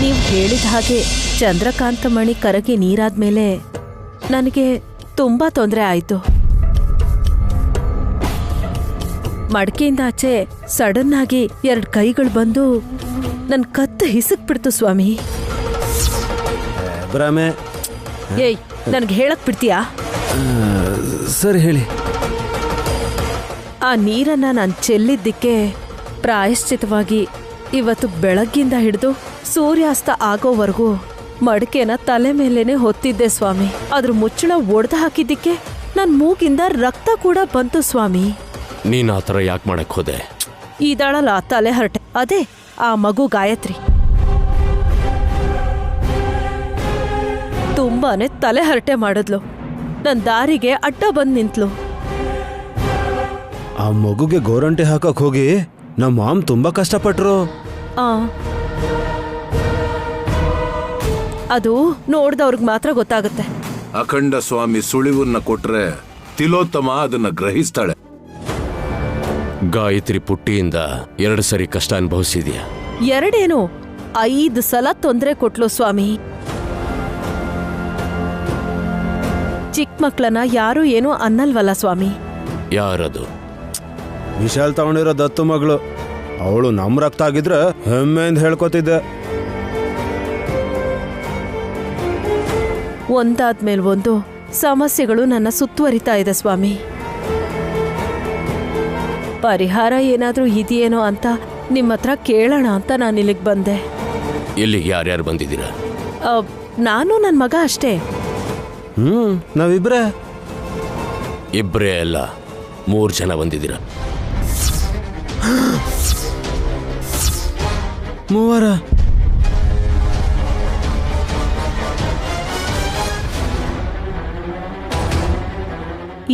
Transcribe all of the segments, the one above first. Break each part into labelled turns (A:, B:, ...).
A: ನೀವು ಹೇಳಿದ ಹಾಗೆ ಚಂದ್ರಕಾಂತಮಣಿ ಕರಗಿ ನೀರಾದ್ಮೇಲೆ ನನಗೆ ತುಂಬಾ ತೊಂದರೆ ಆಯ್ತು. ಮಡಕೆಯಿಂದ ಆಚೆ ಸಡನ್ ಆಗಿ 2 ಕೈಗಳು ಬಂದು ನನ್ ಕತ್ತು ಹಿಸಕ್ಬಿಡ್ತು ಸ್ವಾಮಿ.
B: ಭ್ರಮೆ.
A: ಏಯ್, ನನ್ಗೆ ಹೇಳಕ್ ಬಿಡ್ತೀಯಾ?
B: ಸರಿ ಹೇಳಿ.
A: ಆ ನೀರನ್ನ ನಾನು ಚೆಲ್ಲಿದ್ದಕ್ಕೆ ಪ್ರಾಯಶ್ಚಿತವಾಗಿ ಇವತ್ತು ಬೆಳಗ್ಗಿಂದ ಹಿಡಿದು ಸೂರ್ಯಾಸ್ತ ಆಗೋವರೆಗೂ ಮಡಕೆನ ತಲೆ ಮೇಲೇನೆ ಹೊತ್ತಿದ್ದೆ ಸ್ವಾಮಿ. ಅದ್ರ ಮುಚ್ಚಳ ಒಡೆದು ಹಾಕಿದ್ದಕ್ಕೆ ನನ್ ಮೂಗಿಂದ ರಕ್ತ ಕೂಡ ಬಂತು ಸ್ವಾಮಿ.
C: ನೀನ್ ಆ ಥರ ಯಾಕೆ ಮಾಡಕ್ ಹೋದೆ?
A: ಇದಾಳಲ್ಲ ತಲೆ ಹರಟೆ, ಅದೇ ಆ ಮಗು ಗಾಯತ್ರಿ. ತುಂಬಾನೇ ತಲೆ ಹರಟೆ ಮಾಡಿದ್ಲು. ನನ್ ದಾರಿಗೆ ಅಡ್ಡ ಬಂದ್ ನಿಂತ್ಲು.
B: ಆ ಮಗುಗೆ ಗೋರಂಟಿ ಹಾಕಕ್ ಹೋಗಿ ನಮ್ಮ ಮಾಮ್ ತುಂಬಾ ಕಷ್ಟಪಟ್ರು.
A: ಅದು ನೋಡ್ದವ್ರಿಗೆ ಮಾತ್ರ ಗೊತ್ತಾಗುತ್ತೆ.
D: ಅಖಂಡ ಸ್ವಾಮಿ ಸುಳಿವನ್ನ ಕೊಟ್ರೆ ತಿಲೋತ್ತಮ ಅದನ್ನ ಗ್ರಹಿಸ್ತಾಳೆ.
C: ಗಾಯತ್ರಿ ಪುಟ್ಟಿಯಿಂದ 2 ಸರಿ ಕಷ್ಟ ಅನುಭವಿಸಿದ್ಯಾ?
A: 2 5 ಸಲ ತೊಂದರೆ ಕೊಟ್ಲು ಸ್ವಾಮಿ. ಚಿಕ್ಕ ಮಕ್ಳನ್ನ ಯಾರು ಏನೂ ಅನ್ನಲ್ವಲ್ಲ ಸ್ವಾಮಿ.
C: ಯಾರದು?
B: ವಿಶಾಲ್ ತಗೊಂಡಿರೋ ದತ್ತು ಮಗಳು. ಅವಳು ನಮ್ ರಕ್ತ ಆಗಿದ್ರೆ ಹೆಮ್ಮೆಯಿಂದ ಹೇಳ್ಕೊತಿದ್ದೆ.
A: ಒಂದಾದ್ಮೇಲೆ ಒಂದು ಸಮಸ್ಯೆಗಳು ನನ್ನ ಸುತ್ತುವರಿತಾ ಇದೆ ಸ್ವಾಮಿ. ಪರಿಹಾರ ಏನಾದ್ರೂ ಇದೆಯೇನೋ ಅಂತ ನಿಮ್ಮ ಹತ್ರ ಕೇಳೋಣ ಅಂತ ನಾನು ಇಲ್ಲಿಗೆ ಬಂದೆ.
C: ಇಲ್ಲಿಗೆ ಯಾರ್ಯಾರು ಬಂದಿದ್ದೀರಾ?
A: ನಾನು ನನ್ನ ಮಗ ಅಷ್ಟೇ.
B: ನಾವಿಬ್ರೆ.
C: ಇಬ್ಬರೇ ಅಲ್ಲ, 3 ಜನ ಬಂದಿದ್ದೀರಾ.
B: 3.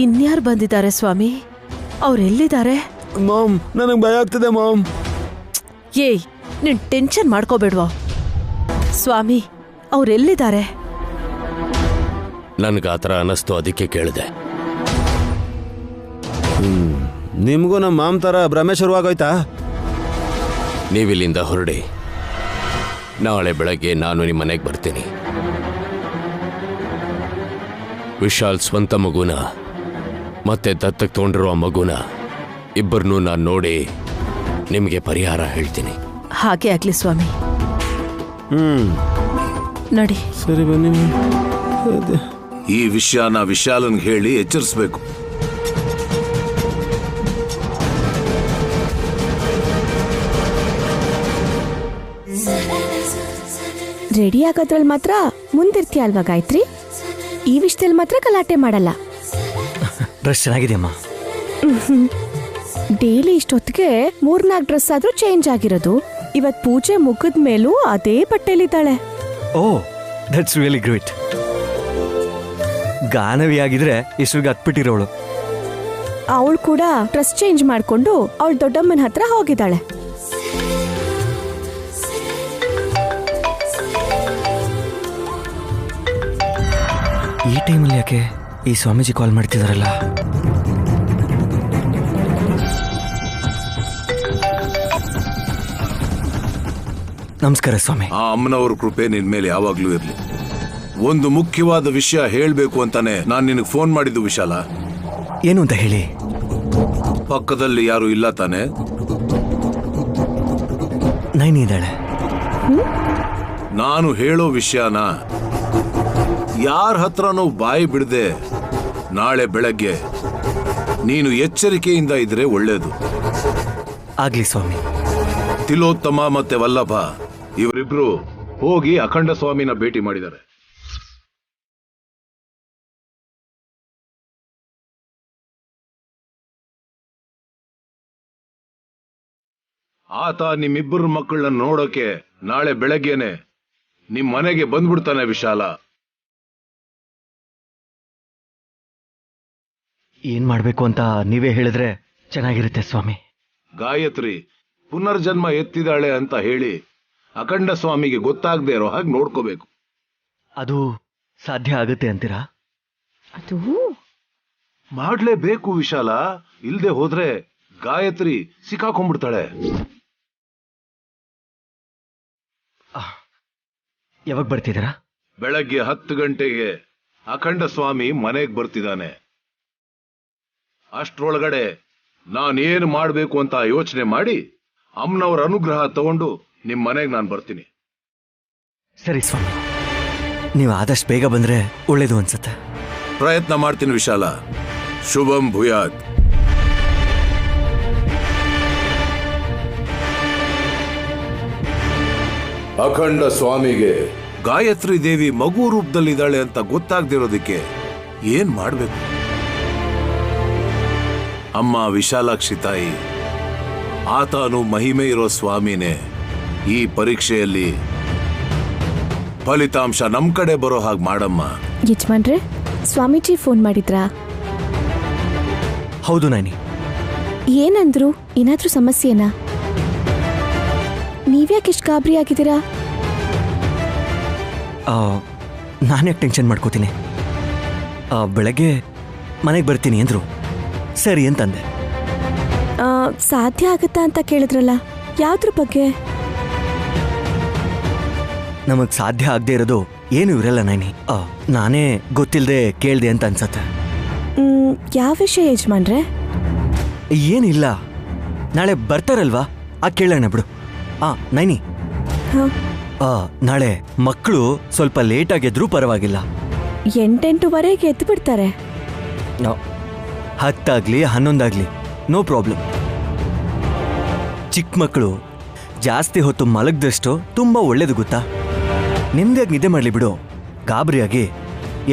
A: ಇನ್ಯಾರು ಬಂದಿದ್ದಾರೆ ಸ್ವಾಮಿ? ಅವ್ರೆಲ್ಲಿದ್ದಾರೆ?
B: ಮಾಮ್, ನನಗೆ ಭಯ ಆಗ್ತಿದೆ ಮಾಮ್.
A: ಏಯ್, ನೀನ್ ಟೆನ್ಷನ್ ಮಾಡ್ಕೋಬೇಡ್ವಾ ಸ್ವಾಮಿ. ಅವ್ರೆಲ್ಲಿದ್ದಾರೆ?
C: ನನ್ಗೆ ಆ ಥರ ಅನ್ನಿಸ್ತು, ಅದಕ್ಕೆ ಕೇಳಿದೆ.
B: ನಿಮ್ಗೂ ನಮ್ಮ ಮಾಮ್ ತರ ಭ್ರಮೆ ಶುರುವಾಗೋಯ್ತಾ?
C: ನೀವಿಲ್ಲಿಂದ ಹೊರಡಿ. ನಾಳೆ ಬೆಳಗ್ಗೆ ನಾನು ನಿಮ್ಮ ಮನೆಗೆ ಬರ್ತೀನಿ. ವಿಶಾಲ್ ಸ್ವಂತ ಮಗುನ ಮತ್ತೆ ದತ್ತಕ್ಕೆ ತೊಗೊಂಡಿರೋ ಮಗುನ ಇಬ್ಬರನ್ನೂ ನಾನು ನೋಡಿ ನಿಮಗೆ ಪರಿಹಾರ ಹೇಳ್ತೀನಿ.
A: ಹಾಗೆ ಆಗ್ಲಿ ಸ್ವಾಮಿ. ನಡಿ.
B: ಸರಿ ಬನ್ನಿ.
D: ಈ ವಿಷಯನ ವಿಶಾಲನ್ಗೆ ಹೇಳಿ ಎಚ್ಚರಿಸ್ಬೇಕು.
E: ರೆಡಿ ಆಗೋದ್ರಲ್ಲಿ ಮಾತ್ರ ಮುಂದಿರ್ತೀಯ ಅಲ್ವಾ ಗಾಯತ್ರಿ? ಈ ವಿಷಯದಲ್ಲಿ ಮಾತ್ರ ಗಲಾಟೆ ಮಾಡಲ್ಲ.
F: ಡ್ರೆಸ್ ಚೆನ್ನಾಗಿದೆಯಮ್ಮ.
E: ಡೈಲಿ ಇಷ್ಟೊತ್ತಿಗೆ 3-4 ಡ್ರೆಸ್ ಆದ್ರೂ ಚೇಂಜ್ ಆಗಿರೋದು. ಇವತ್ ಪೂಜೆ ಮುಗಿದ ಮೇಲೂ ಅದೇ ಬಟ್ಟೆಲಿದ್ದಾಳೆ.
F: ಓ, ದಟ್ಸ್ ರಿಯಲಿ ಗ್ರೇಟ್. ಗಾನವಿ ಆಗಿದ್ರೆ ಇಷ್ಟುಗೆ ಹತ್ಬಿಟ್ಟಿರೋಳು.
E: ಅವಳು ಕೂಡ ಡ್ರೆಸ್ ಚೇಂಜ್ ಮಾಡ್ಕೊಂಡು ಅವಳ ದೊಡ್ಡಮ್ಮನ ಹತ್ರ ಹೋಗಿದ್ದಾಳೆ.
F: ಈ ಟೈಮಲ್ಲಿ ಯಾಕೆ ಈ ಸ್ವಾಮೀಜಿ ಕಾಲ್ ಮಾಡ್ತಿದಾರಲ್ಲ? ನಮಸ್ಕಾರ ಸ್ವಾಮಿ.
D: ಆ ಅಮ್ಮನವ್ರ ಕೃಪೆ ನಿನ್ ಮೇಲೆ ಯಾವಾಗ್ಲೂ ಇರ್ಲಿ. ಒಂದು ಮುಖ್ಯವಾದ ವಿಷಯ ಹೇಳ್ಬೇಕು ಅಂತಾನೆ ನಾನು ನಿನಗೆ ಫೋನ್ ಮಾಡಿದ್ದು ವಿಶಾಲ.
F: ಏನು ಅಂತ ಹೇಳಿ.
D: ಪಕ್ಕದಲ್ಲಿ ಯಾರು ಇಲ್ಲ ತಾನೆ?
F: ನೈನಿ ಇದ್ದಾಳೆ.
D: ನಾನು ಹೇಳೋ ವಿಷಯನ ಯಾರ ಹತ್ರನೂ ಬಾಯಿ ಬಿಡದೆ ನಾಳೆ ಬೆಳಗ್ಗೆ ನೀನು ಎಚ್ಚರಿಕೆಯಿಂದ ಇದ್ರೆ ಒಳ್ಳೇದು.
F: ಆಗ್ಲಿ ಸ್ವಾಮಿ.
D: ತಿಲೋತ್ತಮ ಮತ್ತೆ ವಲ್ಲಭ ಇವರಿಬ್ರು ಹೋಗಿ ಅಖಂಡ ಸ್ವಾಮಿನ ಭೇಟಿ ಮಾಡಿದ್ದಾರೆ. ಆತ ನಿಮ್ಮಿಬ್ಬರು ಮಕ್ಕಳನ್ನ ನೋಡೋಕೆ ನಾಳೆ ಬೆಳಗ್ಗೆನೆ ನಿಮ್ ಮನೆಗೆ ಬಂದ್ಬಿಡ್ತಾನೆ ವಿಶಾಲ.
F: ಏನ್ ಮಾಡ್ಬೇಕು ಅಂತ ನೀವೇ ಹೇಳಿದ್ರೆ ಚೆನ್ನಾಗಿರುತ್ತೆ ಸ್ವಾಮಿ.
D: ಗಾಯತ್ರಿ ಪುನರ್ಜನ್ಮ ಎತ್ತಿದಾಳೆ ಅಂತ ಹೇಳಿ ಅಖಂಡ ಸ್ವಾಮಿಗೆ ಗೊತ್ತಾಗದೆ ಇರೋ ಹಾಗೆ ನೋಡ್ಕೋಬೇಕು.
F: ಅದು ಸಾಧ್ಯ ಆಗುತ್ತೆ ಅಂತೀರಾ?
E: ಅದು
D: ಮಾಡ್ಲೇಬೇಕು ವಿಶಾಲ. ಇಲ್ದೆ ಹೋದ್ರೆ ಗಾಯತ್ರಿ ಸಿಕ್ಕಾಕೊಂಡ್ಬಿಡ್ತಾಳೆ.
F: ಯಾವಾಗ ಬರ್ತಿದ್ದೀರಾ?
D: ಬೆಳಗ್ಗೆ 10 ಗಂಟೆಗೆ ಅಖಂಡ ಸ್ವಾಮಿ ಮನೆಗೆ ಬರ್ತಿದ್ದಾನೆ. ಅಷ್ಟ್ರೊಳಗಡೆ ನಾನೇನು ಮಾಡಬೇಕು ಅಂತ ಯೋಚನೆ ಮಾಡಿ ಅಮ್ಮನವ್ರ ಅನುಗ್ರಹ ತಗೊಂಡು ನಿಮ್ ಮನೆಗೆ ನಾನು ಬರ್ತೀನಿ.
F: ಸರಿ ಸ್ವಾಮಿ, ನೀವು ಆದಷ್ಟು ಬೇಗ ಬಂದ್ರೆ ಒಳ್ಳೇದು ಅನ್ಸುತ್ತೆ.
D: ಪ್ರಯತ್ನ ಮಾಡ್ತೀನಿ ವಿಶಾಲ. ಶುಭಂ ಭೂಯಾತ್. ಅಖಂಡ ಸ್ವಾಮಿಗೆ ಗಾಯತ್ರಿ ದೇವಿ ಮಗು ರೂಪದಲ್ಲಿದ್ದಾಳೆ ಅಂತ ಗೊತ್ತಾಗ್ದಿರೋದಕ್ಕೆ ಏನ್ ಮಾಡ್ಬೇಕು? ಅಮ್ಮ ವಿಶಾಲಾಕ್ಷಿ ತಾಯಿ, ಆತನು ಮಹಿಮೆ ಇರೋ ಸ್ವಾಮಿನೇ. ಈ ಪರೀಕ್ಷೆಯಲ್ಲಿ ಫಲಿತಾಂಶ ನಮ್ ಕಡೆ ಬರೋ ಹಾಗೆ ಮಾಡಮ್ಮ.
E: ಯಜಮಾನ್ರೆ, ಸ್ವಾಮೀಜಿ ಫೋನ್ ಮಾಡಿದ್ರಾ?
F: ಹೌದು ನೈನಿ.
E: ಏನಂದ್ರು? ಏನಾದ್ರೂ ಸಮಸ್ಯೆನಾ? ನೀವ್ಯಾಕಿಷ್ಟು ಗಾಬರಿ ಆಗಿದ್ದೀರಾ?
F: ನಾನ್ಯಾಕೆ ಟೆನ್ಷನ್ ಮಾಡ್ಕೋತೀನಿ? ಬೆಳಗ್ಗೆ ಮನೆಗೆ ಬರ್ತೀನಿ ಅಂದ್ರು. ಸರಿ ಅಂತಂದೆ.
E: ಸಾಧ್ಯ ಆಗುತ್ತಾ ಅಂತ ಕೇಳಿದ್ರಲ್ಲ, ಯಾವ್ದ್ರ ಬಗ್ಗೆ?
F: ನಮಗ್ ಸಾಧ್ಯ ಆಗದೆ ಇರೋದು ಏನು ಇರಲ್ಲ ನೈನಿ. ನಾನೇ ಗೊತ್ತಿಲ್ಲದೆ ಕೇಳ್ದೆ ಅಂತ ಅನ್ಸತ್ತೆ.
E: ಯಾವ ವಿಷಯ ಯಜಮಾನ್ರೆ?
F: ಏನಿಲ್ಲ, ನಾಳೆ ಬರ್ತಾರಲ್ವಾ, ಕೇಳೋಣ ಬಿಡು. ನೈನಿ, ನಾಳೆ ಮಕ್ಕಳು ಸ್ವಲ್ಪ ಲೇಟ್ ಆಗಿದ್ರು ಪರವಾಗಿಲ್ಲ.
E: 8:08ವರೆಗೆ ಎದ್ದು ಬಿಡ್ತಾರೆ.
F: 10 ಆಗ್ಲಿ 11 ಆಗ್ಲಿ ನೋ ಪ್ರಾಬ್ಲಮ್. ಚಿಕ್ಕ ಮಕ್ಕಳು ಜಾಸ್ತಿ ಹೊತ್ತು ಮಲಗ್ದಷ್ಟು ತುಂಬಾ ಒಳ್ಳೇದು ಗೊತ್ತಾ. ನಿಮ್ದಾಗಿ ನಿದ್ದೆ ಮಾಡ್ಲಿ ಬಿಡು. ಗಾಬರಿಯಾಗಿ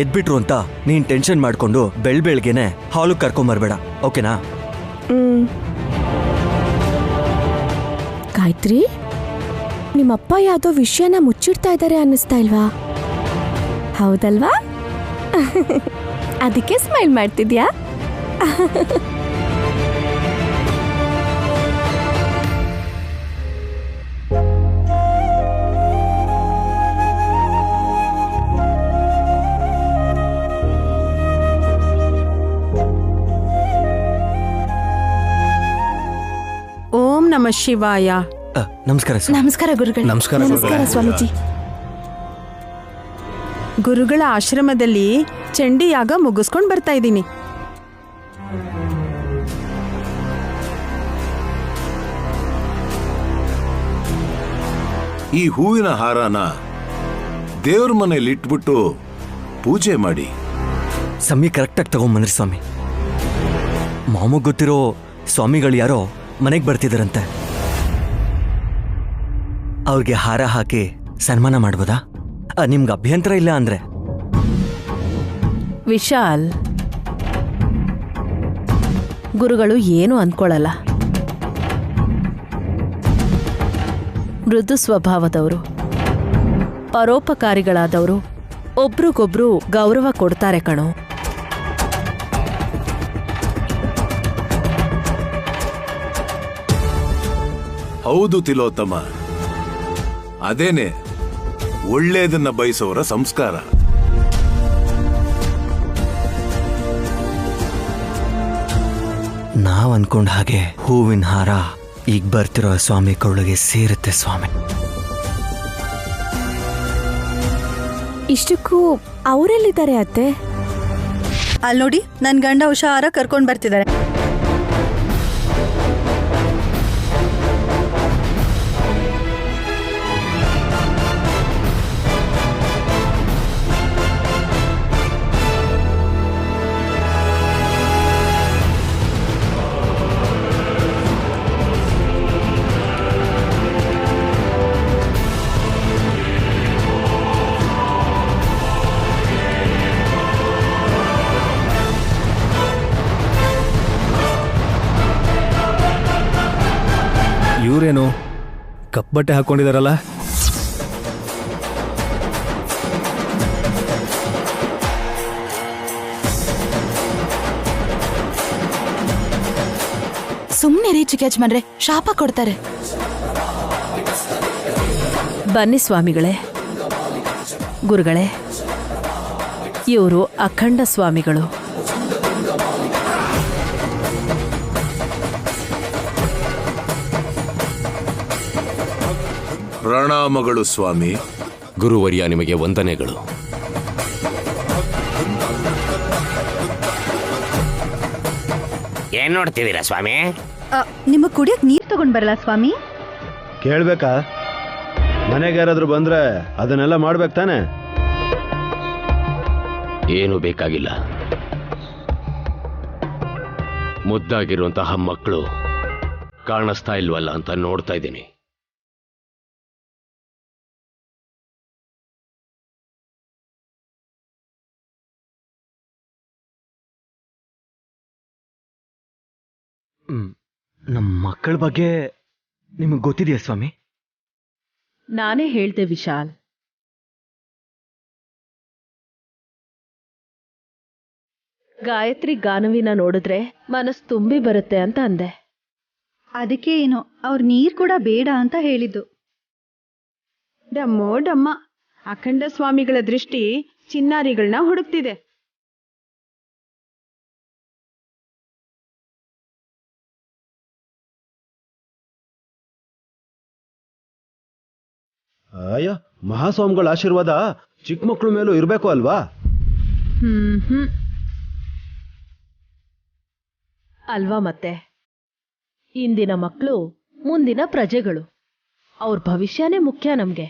F: ಎದ್ಬಿಟ್ರು ಅಂತ ನೀನ್ ಟೆನ್ಷನ್ ಮಾಡ್ಕೊಂಡು ಬೆಳ್ಬೆಳ್ಗೆನೆ ಹಾಲು ಕರ್ಕೊಂಬರ್ಬೇಡ, ಓಕೆನಾ?
E: ಗಾಯತ್ರಿ, ನಿಮ್ಮಪ್ಪ ಯಾವ್ದೋ ವಿಷಯನ ಮುಚ್ಚಿಡ್ತಾ ಇದ್ದಾರೆ ಅನ್ನಿಸ್ತಾ ಇಲ್ವಾ? ಹೌದಲ್ವಾ? ಅದಕ್ಕೆ ಸ್ಮೈಲ್ ಮಾಡ್ತಿದ್ಯಾ?
G: ಓಂ ನಮಃ ಶಿವಾಯ.
F: ನಮಸ್ಕಾರ.
E: ನಮಸ್ಕಾರ ಗುರುಗಳೇ. ನಮಸ್ಕಾರ ಸ್ವಾಮೀಜಿ.
G: ಗುರುಗಳ ಆಶ್ರಮದಲ್ಲಿ ಚಂಡಿಯಾಗ ಮುಗಿಸ್ಕೊಂಡು ಬರ್ತಾ ಇದ್ದೀನಿ.
D: ಈ ಹೂವಿನ ಹಾರನ ದೇವ್ರ ಮನೇಲಿ ಇಟ್ಬಿಟ್ಟು ಪೂಜೆ ಮಾಡಿ.
F: ಸಮಯ ಕರೆಕ್ಟಾಗಿ ತಗೊಂಬಂದ್ರಿ ಸ್ವಾಮಿ. ಮಾಮಗ್ ಗೊತ್ತಿರೋ ಸ್ವಾಮಿಗಳು ಯಾರೋ ಮನೆಗೆ ಬರ್ತಿದಾರಂತೆ. ಅವ್ರಿಗೆ ಹಾರ ಹಾಕಿ ಸನ್ಮಾನ ಮಾಡ್ಬೋದಾ? ನಿಮ್ಗೆ ಅಭ್ಯಂತರ ಇಲ್ಲ ಅಂದ್ರೆ?
A: ವಿಶಾಲ್, ಗುರುಗಳು ಏನು ಅಂದ್ಕೊಳ್ಳಲ್ಲ. ಮೃದು ಸ್ವಭಾವದವರು, ಪರೋಪಕಾರಿಗಳಾದವರು, ಒಬ್ರಿಗೊಬ್ರು ಗೌರವ ಕೊಡ್ತಾರೆ ಕಣೋ.
D: ಹೌದು ತಿಲೋತ್ತಮ, ಅದೇನೆ ಒಳ್ಳೇದನ್ನ ಬಯಸೋರ ಸಂಸ್ಕಾರ.
F: ನಾವ್ ಅನ್ಕೊಂಡ ಹಾಗೆ ಹೂವಿನ ಹಾರ ಈಗ ಬರ್ತಿರೋ ಸ್ವಾಮಿ ಕೊಳ್ಳಗೆ ಸೇರುತ್ತೆ ಸ್ವಾಮಿ.
E: ಇಷ್ಟಕ್ಕೂ ಅವರೆಲ್ಲಿದ್ದಾರೆ ಅತ್ತೆ?
H: ಅಲ್ಲಿ ನೋಡಿ, ನನ್ ಗಂಡ ಹುಷಾರ ಕರ್ಕೊಂಡ್ ಬರ್ತಿದ್ದಾರೆ.
I: ಇವರೇನು ಕಪ್ಪಬಟ್ಟೆ ಹಾಕೊಂಡಿದಾರಲ್ಲ?
H: ಸುಮ್ನೆ ರೀ ಚಿಕ್ಕ ಯಜಮಾನ್ರೆ, ಶಾಪ ಕೊಡ್ತಾರೆ.
A: ಬನ್ನಿ ಸ್ವಾಮಿಗಳೇ. ಗುರುಗಳೇ, ಇವರು ಅಖಂಡ ಸ್ವಾಮಿಗಳು.
D: ಪ್ರಣಾಮಗಳು ಸ್ವಾಮಿ.
C: ಗುರುವರ್ಯ ನಿಮಗೆ ವಂದನೆಗಳು.
J: ಏನ್ ನೋಡ್ತಿದ್ದೀರಾ ಸ್ವಾಮಿ?
H: ನಿಮ್ಮ ಕುಡಿಯಕ್ ನೀರ್ ತಗೊಂಡ್ ಬರಲ್ಲ ಸ್ವಾಮಿ?
B: ಕೇಳ್ಬೇಕಾ? ಮನೆಗೆ ಯಾರಾದ್ರೂ ಬಂದ್ರೆ ಅದನ್ನೆಲ್ಲ ಮಾಡ್ಬೇಕು ತಾನೆ?
C: ಏನು ಬೇಕಾಗಿಲ್ಲ. ಮುದ್ದಾಗಿರುವಂತಹ ಮಕ್ಕಳು ಕಾಣಿಸ್ತಾ ಇಲ್ವಲ್ಲ ಅಂತ ನೋಡ್ತಾ ಇದ್ದೀನಿ.
F: ನಮ್ಮ ಮಕ್ಕಳ ಬಗ್ಗೆ ನಿಮಗೆ ಗೊತ್ತಿದೆಯಾ ಸ್ವಾಮಿ?
A: ನಾನೇ ಹೇಳ್ದೆ ವಿಶಾಲ್. ಗಾಯತ್ರಿ ಗಾನವಿನ ನೋಡಿದ್ರೆ ಮನಸ್ಸು ತುಂಬಿ ಬರುತ್ತೆ ಅಂತ ಅಂದೆ.
H: ಅದಕ್ಕೆ ಏನೋ ಅವ್ರ ನೀರ್ ಕೂಡ ಬೇಡ ಅಂತ ಹೇಳಿದ್ದು.
G: ಡಮ್ಮೋ ಡಮ್ಮ, ಅಖಂಡ ಸ್ವಾಮಿಗಳ ದೃಷ್ಟಿ ಚಿನ್ನಾರಿಗಳನ್ನ ಹುಡುಕ್ತಿದೆ.
B: ಅಯ್ಯೋ, ಮಹಾಸ್ವಾಮಿಗಳ ಆಶೀರ್ವಾದ ಚಿಕ್ಕ ಮಕ್ಳ ಮೇಲೂ ಇರಬೇಕು ಅಲ್ವಾ?
A: ಅಲ್ವಾ ಮತ್ತೆ. ಇಂದಿನ ಮಕ್ಕಳು ಮುಂದಿನ ಪ್ರಜೆಗಳು. ಅವ್ರ ಭವಿಷ್ಯನೇ ಮುಖ್ಯ ನಮ್ಗೆ.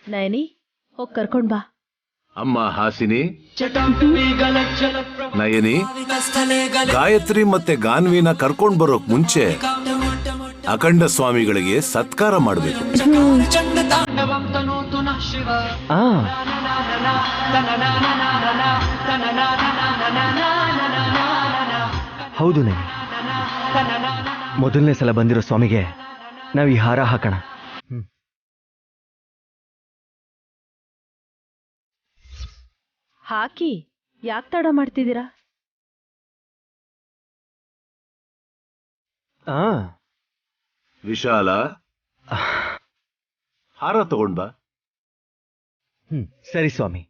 A: ನಯನಿ, ಹೋಗ್ ಕರ್ಕೊಂಡ್ ಬಾ.
D: ಅಮ್ಮ ಹಾಸಿನಿ, ನಯನಿ, ಗಾಯತ್ರಿ ಮತ್ತೆ ಗಾನ್ವಿನ ಕರ್ಕೊಂಡ್ ಬರೋಕ್ ಮುಂಚೆ ಅಖಂಡ ಸ್ವಾಮಿಗಳಿಗೆ ಸತ್ಕಾರ ಮಾಡಬೇಕು.
F: ಹೌದು ನೇ, ಮೊದಲನೇ ಸಲ ಬಂದಿರೋ ಸ್ವಾಮಿಗೆ ನಾವು ಈ ಹಾರ ಹಾಕೋಣ.
A: ಹಾಕಿ. ಯಾಕೆ ತಡ ಮಾಡ್ತಿದ್ದೀರಾ?
D: ವಿಶಾಲ, ಹಾರ ತಗೊಂಡ್ ಬಾ.
F: ಸರಿ ಸ್ವಾಮಿ.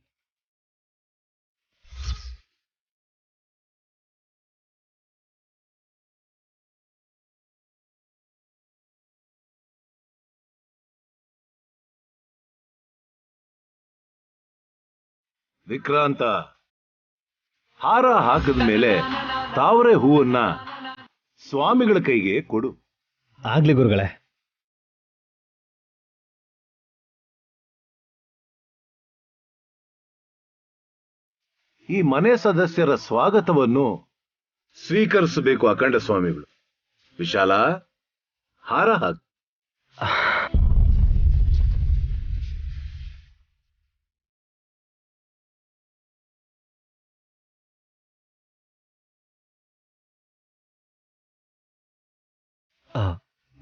D: ವಿಕ್ರಾಂತ, ಹಾರ ಹಾಕಿದ ಮೇಲೆ ತಾವರೆ ಹೂವನ್ನ ಸ್ವಾಮಿಗಳ ಕೈಗೆ ಕೊಡು.
I: ಆಗ್ಲಿ ಗುರುಗಳೇ.
D: ಈ ಮನೆ ಸದಸ್ಯರ ಸ್ವಾಗತವನ್ನು ಸ್ವೀಕರಿಸಬೇಕು ಅಖಂಡ ಸ್ವಾಮಿಗಳು. ವಿಶಾಲ, ಹಾರ ಹಾಕು.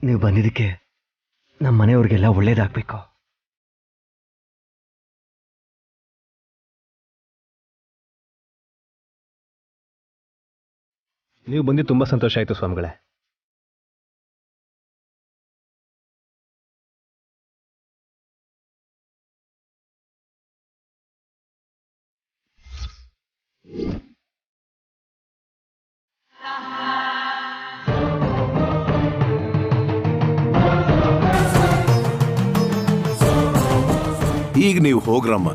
F: ನೀವು ಬಂದಿದ್ದಕ್ಕೆ ನಮ್ಮ ಮನೆಯವ್ರಿಗೆಲ್ಲ ಒಳ್ಳೇದಾಗಬೇಕು.
I: ನೀವು ಬಂದು ತುಂಬಾ ಸಂತೋಷ ಆಯ್ತು ಸ್ವಾಮಿಗಳೇ.
D: ಈಗ ನೀವು ಹೋಗ್ರಮ್ಮ.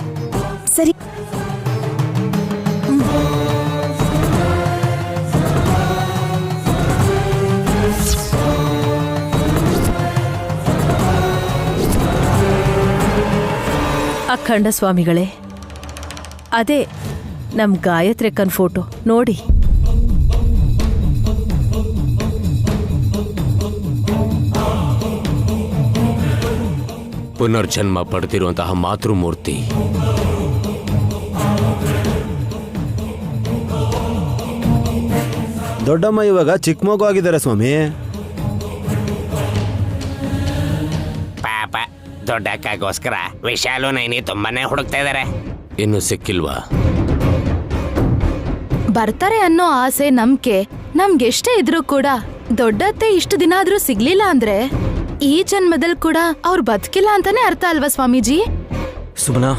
E: ಸರಿ.
A: ಅಖಂಡ ಸ್ವಾಮಿಗಳೇ, ಅದೇ ನಮ್ ಗಾಯತ್ರಿಕನ್ ಫೋಟೋ ನೋಡಿ.
C: ಪುನರ್ಜನ್ಮ ಪಡೆದಿರುವಂತಹ ಮಾತೃಮೂರ್ತಿ.
B: ದೊಡ್ಡಮ್ಮ ಇವಾಗ ಚಿಕ್ಕ ಮಗು ಆಗಿದ್ದಾರೆ ಸ್ವಾಮಿ.
J: ಪಾಪ, ದೊಡ್ಡಕ್ಕಾಗೋಸ್ಕರ ವಿಶಾಲು ನೈನಿ ತುಂಬಾನೇ ಹುಡುಕ್ತಾ ಇದಾರೆ.
C: ಇನ್ನು ಸಿಕ್ಕಿಲ್ವಾ?
E: ಬರ್ತಾರೆ ಅನ್ನೋ ಆಸೆ ನಂಬಿಕೆ ನಮ್ಗೆಷ್ಟೇ ಇದ್ರೂ ಕೂಡ ದೊಡ್ಡತ್ತೆ ಇಷ್ಟು ದಿನ ಆದ್ರೂ ಸಿಗ್ಲಿಲ್ಲ ಅಂದ್ರೆ ಈ ಜನ್ಮದಲ್ಲಿ ಕೂಡ ಅವ್ರು ಬದುಕಿಲ್ಲ ಅಂತಾನೆ ಅರ್ಥ ಅಲ್ವಾ ಸ್ವಾಮೀಜಿ?
F: ಸುಮನಾ,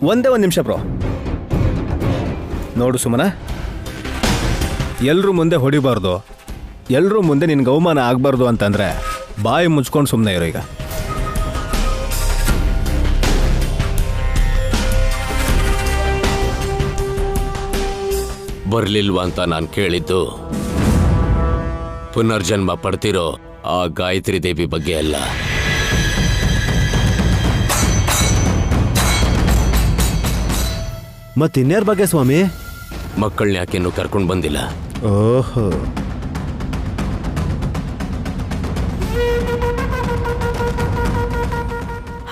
I: ಒಂದೇ ಒಂದು ನಿಮಿಷ ಬ್ರೋ. ನೋಡು ಸುಮನಾ, ಎಲ್ರೂ ಮುಂದೆ ಹೊಡಿಬಾರ್ದು, ಎಲ್ರೂ ಮುಂದೆ ನಿನ್ಗೆ ಅವಮಾನ ಆಗಬಾರ್ದು ಅಂತಂದ್ರೆ ಬಾಯಿ ಮುಚ್ಕೊಂಡು ಸುಮ್ಮನೆ ಇರೋ. ಈಗ
C: ಬರ್ಲಿಲ್ವಾ ಅಂತ ನಾನು ಕೇಳಿದ್ದು ಪುನರ್ಜನ್ಮ ಪಡ್ತಿರೋ ಆ ಗಾಯತ್ರಿ ದೇವಿ ಬಗ್ಗೆ ಅಲ್ಲ.
B: ಮತ್ತಿನ್ಯಾರ ಬಗ್ಗೆ ಸ್ವಾಮಿ?
C: ಮಕ್ಕಳನ್ನ ಯಾಕೆನ್ನೂ ಕರ್ಕೊಂಡು ಬಂದಿಲ್ಲ.
B: ಓಹೋ,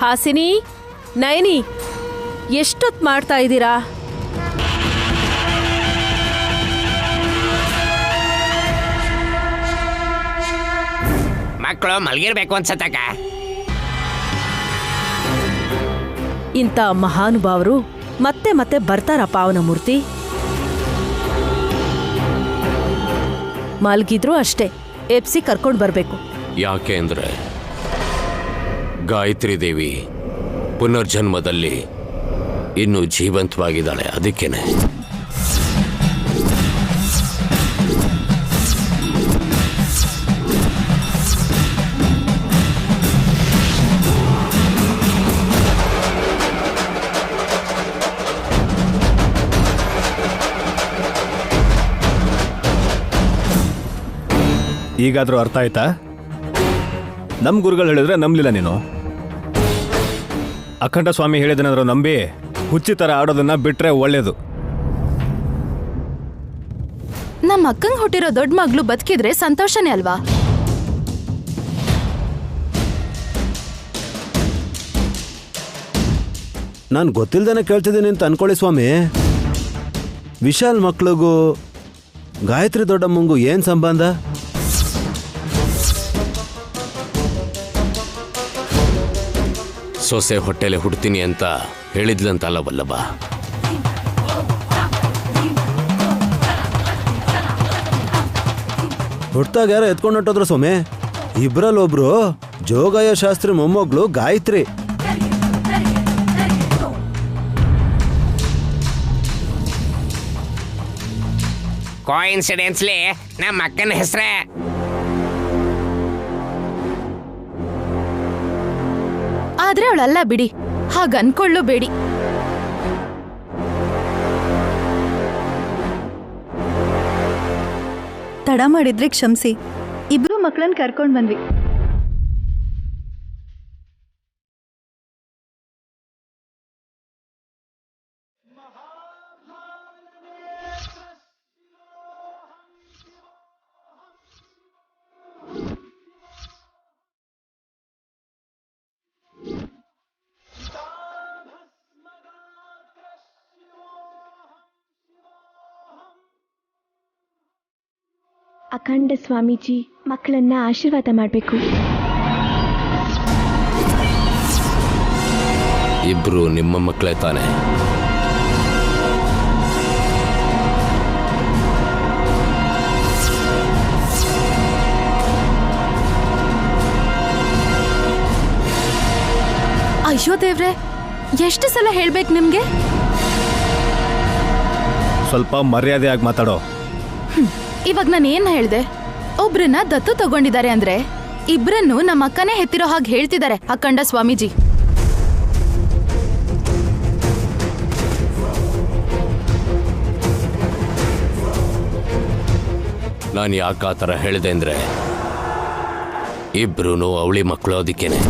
A: ಹಾಸಿನಿ, ನಯನಿ, ಎಷ್ಟೊತ್ತು ಮಾಡ್ತಾ ಇದ್ದೀರಾ?
J: ಮಕ್ಕಳು ಮಲಗಿರ್ಬೇಕು ಅನ್ಸತ್ತಕ್ಕ.
A: ಇಂಥ ಮಹಾನುಭಾವರು ಮತ್ತೆ ಮತ್ತೆ ಬರ್ತಾರ ಪಾವನಮೂರ್ತಿ? ಮಲ್ಗಿದ್ರು ಅಷ್ಟೇ, ಎಪ್ಸಿ ಕರ್ಕೊಂಡು ಬರ್ಬೇಕು.
C: ಯಾಕೆ ಅಂದ್ರೆ ಗಾಯತ್ರಿ ದೇವಿ ಪುನರ್ಜನ್ಮದಲ್ಲಿ ಇನ್ನೂ ಜೀವಂತವಾಗಿದ್ದಾಳೆ, ಅದಕ್ಕೇನೆ.
I: ಈಗಾದರೂ ಅರ್ಥ ಆಯ್ತಾ? ನಮ್ಮ ಗುರುಗಳು ಹೇಳಿದ್ರೆ ನಂಬಲಿಲ್ಲ ನೀನು. ಅಖಂಡ ಸ್ವಾಮಿ ಹೇಳಿದನಾದ್ರೂ ನಂಬಿ ಹುಚ್ಚಿ ಥರ ಆಡೋದನ್ನ ಬಿಟ್ರೆ ಒಳ್ಳೇದು.
E: ನಮ್ಮ ಅಕ್ಕಂಗ್ ಹುಟ್ಟಿರೋ ದೊಡ್ಡ ಮಗಳು ಬದುಕಿದ್ರೆ ಸಂತೋಷನೇ ಅಲ್ವಾ?
B: ನಾನು ಗೊತ್ತಿಲ್ದೇನೆ ಕೇಳ್ತಿದ್ದೀನಿ ಅಂತ ಅನ್ಕೊಳ್ಳಿ ಸ್ವಾಮಿ. ವಿಶಾಲ್ ಮಕ್ಳಿಗೂ ಗಾಯತ್ರಿ ದೊಡ್ಡಮ್ಮಂಗೂ ಏನ್ ಸಂಬಂಧ?
C: ಸೊಸೆ ಹೊಟ್ಟೆಲೆ ಹುಡ್ತೀನಿ ಅಂತ ಹೇಳಿದ್ಲಂತಲ್ಲ ವಲ್ಲಭ.
B: ಹುಟ್ಟಾಗ ಯಾರೋ ಎತ್ಕೊಂಡು ಹೊಟ್ಟೋದ್ರು ಸ್ವಾಮಿ. ಇಬ್ರಲ್ಲಿ ಒಬ್ರು ಜೋಗಯ್ಯ ಶಾಸ್ತ್ರಿ ಮೊಮ್ಮಗಳು ಗಾಯತ್ರಿ.
J: ಕೋಇನ್ಸಿಡೆನ್ಸ್ಲಿ ನಮ್ಮ ಅಕ್ಕನ ಹೆಸರೇ.
E: ಆದ್ರೆ ಅವಳಲ್ಲ ಬಿಡಿ, ಹಾಗನ್ಕೊಳ್ಳು ಬೇಡಿ.
H: ತಡ ಮಾಡಿದ್ರೆ ಕ್ಷಮಿಸಿ. ಇಬ್ರು ಮಕ್ಕಳನ್ನ ಕರ್ಕೊಂಡು ಬಂದ್ವಿ.
K: ಅಖಂಡ ಸ್ವಾಮೀಜಿ ಮಕ್ಕಳನ್ನ ಆಶೀರ್ವಾದ ಮಾಡಬೇಕು.
C: ಇಬ್ರು ನಿಮ್ಮ ಮಕ್ಕಳೇ ತಾನೆ?
E: ಅಯ್ಯೋ ದೇವ್ರೆ, ಎಷ್ಟು ಸಲ ಹೇಳ್ಬೇಕು ನಿಮ್ಗೆ?
I: ಸ್ವಲ್ಪ ಮರ್ಯಾದೆಯಾಗಿ ಮಾತಾಡೋ.
E: ಇವಾಗ ನಾನು ಏನ್ ಹೇಳ್ದೆ? ಒಬ್ರನ್ನ ದತ್ತು ತಗೊಂಡಿದ್ದಾರೆ ಅಂದ್ರೆ ಇಬ್ರನ್ನು ನಮ್ಮ ಅಕ್ಕನೇ ಹೆತ್ತಿರೋ ಹಾಗೆ ಹೇಳ್ತಿದ್ದಾರೆ ಅಖಂಡ ಸ್ವಾಮೀಜಿ.
C: ನಾನು ಯಾಕೆ ಆ ಥರ ಹೇಳಿದೆ ಅಂದ್ರೆ ಇಬ್ರು ಅವಳಿ ಮಕ್ಕಳು, ಅದಕ್ಕೇನೆ.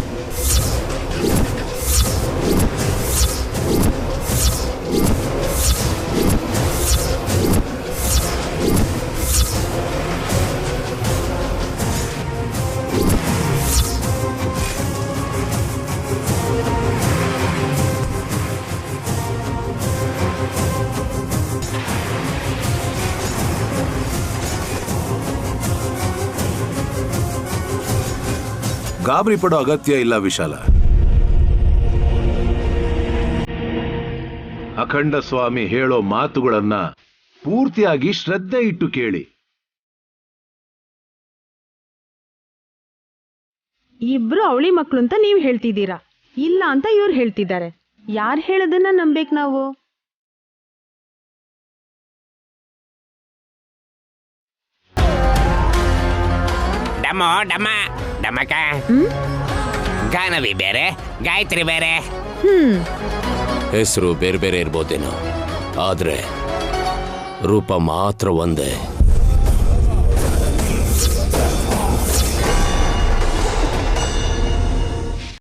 D: ಗಾಬರಿ ಪಡೋ ಅಗತ್ಯ ಇಲ್ಲ ವಿಶಾಲ. ಅಖಂಡ ಸ್ವಾಮಿ ಹೇಳೋ ಮಾತುಗಳನ್ನ ಪೂರ್ತಿಯಾಗಿ ಶ್ರದ್ಧೆ ಇಟ್ಟು ಕೇಳಿ.
G: ಇಬ್ರು ಅವಳಿ ಮಕ್ಕಳು ಅಂತ ನೀವು ಹೇಳ್ತಿದ್ದೀರಾ, ಇಲ್ಲ ಅಂತ ಇವ್ರು ಹೇಳ್ತಿದ್ದಾರೆ. ಯಾರು ಹೇಳೋದನ್ನ ನಂಬೇಕು ನಾವು?
J: ಡಮೋ ಡಮ ಡಮಕ. ಗಾನವಿ ಬೇರೆ, ಗಾಯತ್ರಿ ಬೇರೆ.
C: ಹೆಸರು ಬೇರೆ ಬೇರೆ ಇರ್ಬೋದೇನೋ, ಆದ್ರೆ ರೂಪ ಮಾತ್ರ ಒಂದೇ.